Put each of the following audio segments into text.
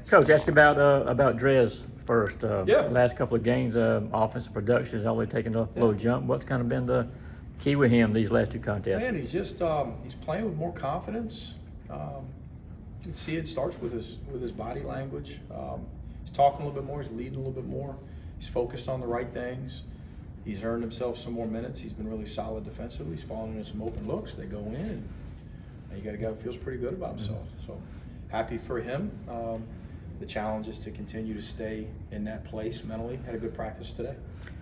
Coach, ask about Drez first. Yeah. Last couple of games, offensive production has only taken a little jump. What's kind of been the key with him these last two contests? Man, he's just he's playing with more confidence. You can see it starts with his body language. He's talking a little bit more. He's leading a little bit more. He's focused on the right things. He's earned himself some more minutes. He's been really solid defensively. He's fallen into some open looks. They go in, and you got a guy who feels pretty good about himself. So happy for him. The challenge is to continue to stay in that place mentally. Had a good practice today.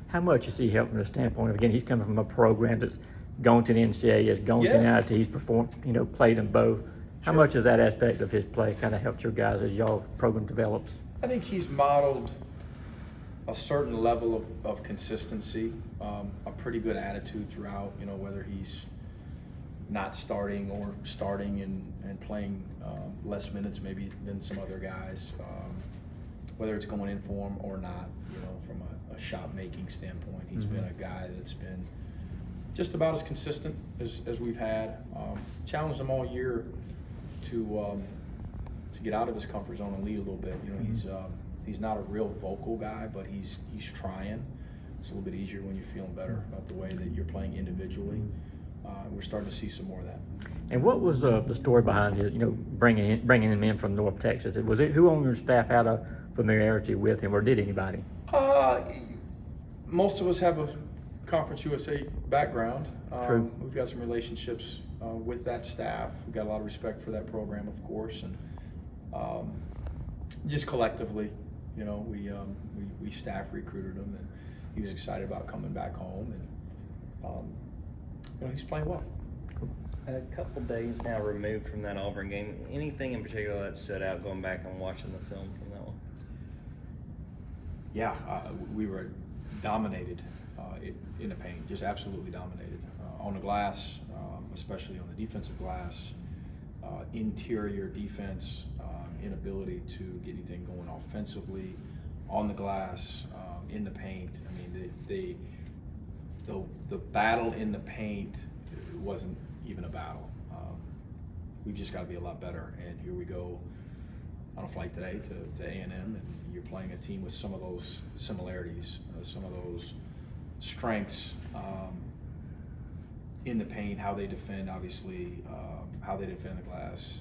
How much is he helping from the standpoint of, again, he's coming from a program that's gone to the NCAA, has gone to the NIT, he's performed, played in both. How much does that aspect of his play kind of help your guys as y'all program develops? I think he's modeled a certain level of consistency, a pretty good attitude throughout, whether he's not starting or starting and playing less minutes maybe than some other guys, whether it's going in for him or not, from a shot making standpoint. He's been a guy that's been just about as consistent as we've had. Challenged him all year to get out of his comfort zone and lead a little bit. He's not a real vocal guy, but he's trying. It's a little bit easier when you're feeling better about the way that you're playing individually. We're starting to see some more of that. And what was the story behind his, bringing him in from North Texas? Was it who on your staff had a familiarity with him, or did anybody? Most of us have a Conference USA background. True. We've got some relationships with that staff. We've got a lot of respect for that program, of course, and just collectively, we staff recruited him, and he was excited about coming back home, and he's playing well. A couple days now removed from that Auburn game. Anything in particular that stood out going back and watching the film from that one? Yeah, we were dominated in the paint, just absolutely dominated. On the glass, especially on the defensive glass, interior defense, inability to get anything going offensively, on the glass, in the paint. I mean, the battle in the paint wasn't even a battle. We've just got to be a lot better, and here we go on a flight today to A&M, and you're playing a team with some of those similarities, some of those strengths in the paint, how they defend, obviously, how they defend the glass,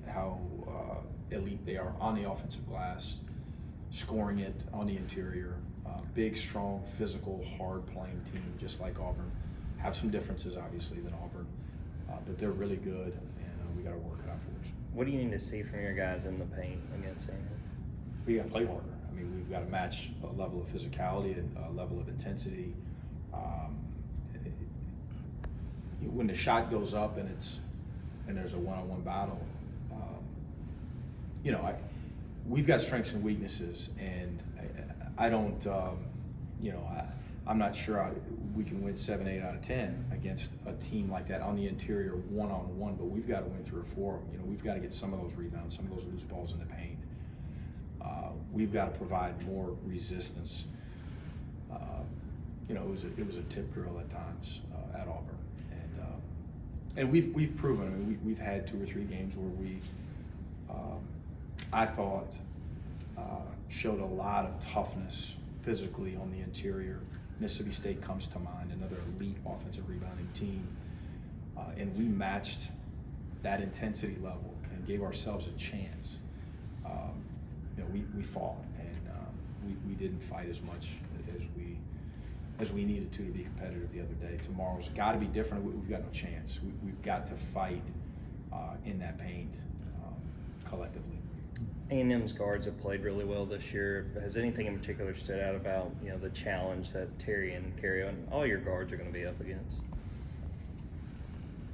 how elite they are on the offensive glass, scoring it on the interior. Big, strong, physical, hard-playing team, just like Auburn. Have some differences, obviously, than Auburn, but they're really good, and we got to work it out for us. What do you need to see from your guys in the paint against A&M? We got to play harder. I mean, we've got to match a level of physicality and a level of intensity. When the shot goes up and there's a one-on-one battle, we've got strengths and weaknesses, and I don't, I'm not sure we can win 7, 8 out of 10 against a team like that on the interior one-on-one, but we've got to win 3 or 4. We've got to get some of those rebounds, some of those loose balls in the paint. We've got to provide more resistance. It was a tip drill at times at Auburn, and we've proven. I mean, we've had 2 or 3 games where we, I thought, showed a lot of toughness physically on the interior. Mississippi State comes to mind, another elite offensive rebounding team, and we matched that intensity level and gave ourselves a chance. We fought, and we didn't fight as much as we needed to be competitive the other day. Tomorrow's got to be different. We've got no chance. We've got to fight in that paint collectively. A&M's guards have played really well this year. Has anything in particular stood out about the challenge that Terry and Carrio and all your guards are going to be up against?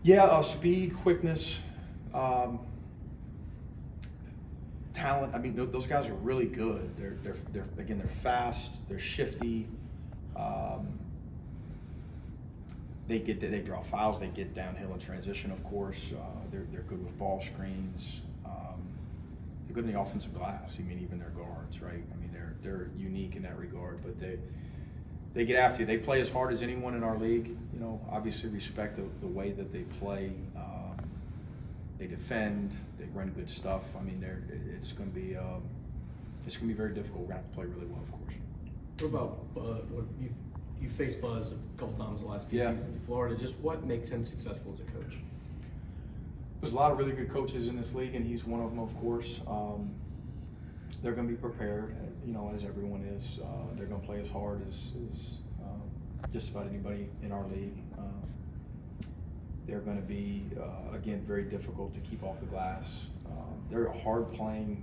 Yeah, speed, quickness, talent. I mean, those guys are really good. They're fast. They're shifty. They draw fouls. They get downhill in transition. Of course, they're good with ball screens. They're good in the offensive glass. I mean, even their guards, right? I mean, they're unique in that regard. But they get after you. They play as hard as anyone in our league. Obviously respect the way that they play. They defend. They run good stuff. I mean, it's going to be it's going to be very difficult. We're going to have to play really well, of course. What about what you faced Buzz a couple times the last few Yeah. seasons in Florida? Just what makes him successful as a coach? There's a lot of really good coaches in this league, and he's one of them, of course. They're going to be prepared, as everyone is. They're going to play as hard as just about anybody in our league. They're going to be, again, very difficult to keep off the glass. They're a hard-playing,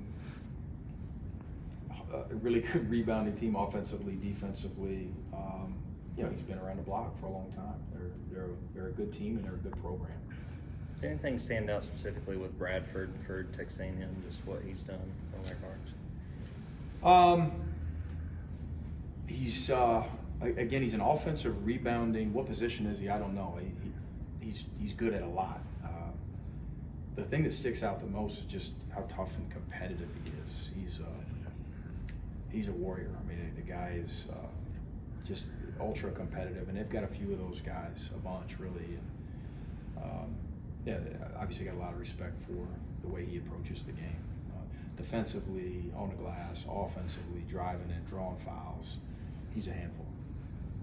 really good rebounding team offensively, defensively. He's been around the block for a long time. They're a good team, and they're a good program. Does anything stand out specifically with Bradford for Texania and just what he's done on their guards? He's he's an offensive rebounding. What position is he? I don't know. He's good at a lot. The thing that sticks out the most is just how tough and competitive he is. He's a warrior. I mean, the guy is just ultra competitive, and they've got a few of those guys, a bunch really. And obviously got a lot of respect for the way he approaches the game. Defensively, on the glass, offensively, driving and drawing fouls. He's a handful.